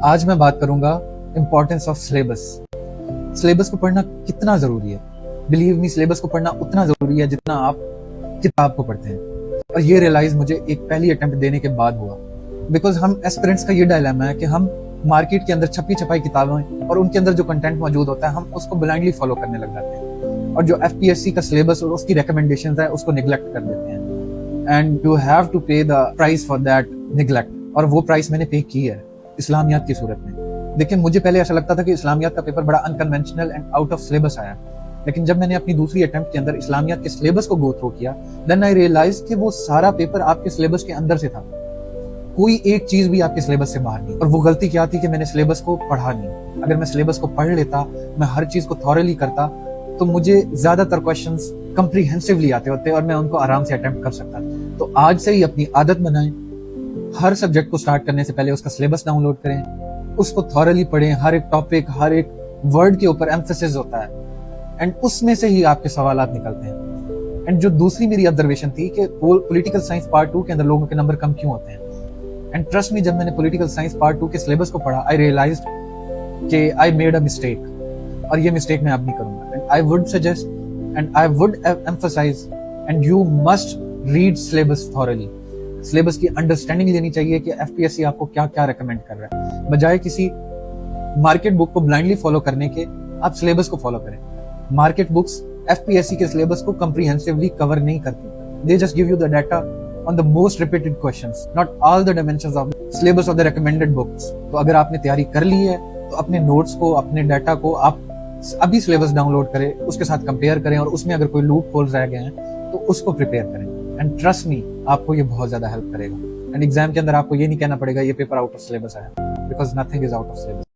आज मैं बात करूंगा इम्पोर्टेंस ऑफ सिलेबस। सिलेबस को पढ़ना कितना जरूरी है। बिलीव मी, सिलेबस को पढ़ना उतना जरूरी है जितना आप किताब को पढ़ते हैं। और ये रियलाइज मुझे एक पहली अटेम्प्ट देने के बाद हुआ। बिकॉज हम एस्पिरेंट्स का ये डायलेमा है कि हम मार्केट के अंदर छपी छपाई किताबें और उनके अंदर जो कंटेंट मौजूद होता है हम उसको ब्लाइंडली फॉलो करने लग जाते हैं, और जो FPSC का सिलेबस और उसकी रिकमेंडेशंस है उसको निगलेक्ट कर देते हैं। एंड यू हैव टू पे the price for that neglect, और वो प्राइस मैंने पे की है इस्लामियात की सूरत में। लेकिन मुझे पहले ऐसा लगता था कि इस्लामियात का पेपर बड़ा unconventional and out of syllabus आया, लेकिन जब मैंने अपनी दूसरी अटेम्प्ट के अंदर इस्लामियात के सिलेबस को गो थ्रू किया, देन आई रियलाइज कि वो सारा पेपर आपके सिलेबस के अंदर से था, कोई एक चीज भी आपके सिलेबस से बाहर नहीं। और वो गलती क्या थी कि मैंने सिलेबस को पढ़ा नहीं। अगर मैं सिलेबस को पढ़ लेता, मैं हर चीज को थॉरली करता, तो मुझे ज्यादातर क्वेश्चंस कंप्रीहेंसिवली आते होते और मैं उनको आराम से अटेम्प्ट कर सकता। तो आज से ही अपनी आदत बनाएं, हर सब्जेक्ट को स्टार्ट करने से पहले उसका सिलेबस डाउनलोड करें, उसको थॉरली पढ़ें, हर एक टॉपिक, हर एक वर्ड के ऊपर एम्फेसिस होता है, एंड उसमें से ही आपके सवालात निकलते हैं। एंड जो दूसरी मेरी ऑब्जर्वेशन थी कि पॉलिटिकल साइंस पार्ट 2 के अंदर लोगों के नंबर कम क्यों होते हैं। एंड ट्रस्ट मी, जब मैंने पॉलिटिकल साइंस पार्ट 2 के सिलेबस को पढ़ा, आई रियलाइज्ड कि आई मेड अ मिस्टेक, और ये मिस्टेक मैं अब नहीं करूंगा। And I would suggest and I would emphasise and you must read syllabus thoroughly. Syllabus की अंडरस्टैंडिंग लेनी चाहिए कि FPSC आपको क्या क्या रेकमेंड कर रहा है। बजाय किसी मार्केट बुक को ब्लाइंडली फॉलो करने के, आप सिलेबस को फॉलो करें। मार्केट बुक्स FPSC के सिलेबस को कंप्रीहेंसिवली कवर नहीं करती। They just give you the data on the most repeated questions, not all the dimensions of the syllabus of the recommended books. तो अगर आपने तैयारी कर ली है तो अपने नोट्स को, अपने डाटा को आप अभी सिलेबस डाउनलोड करें, उसके साथ कंपेयर करें, और उसमें अगर कोई लूप होल्स रह गए हैं तो उसको प्रिपेयर करें। एंड ट्रस्ट मी, आपको ये बहुत ज्यादा हेल्प करेगा। एंड एग्जाम के अंदर आपको ये नहीं कहना पड़ेगा ये पेपर आउट ऑफ सिलेबस है, because nothing is out of syllabus.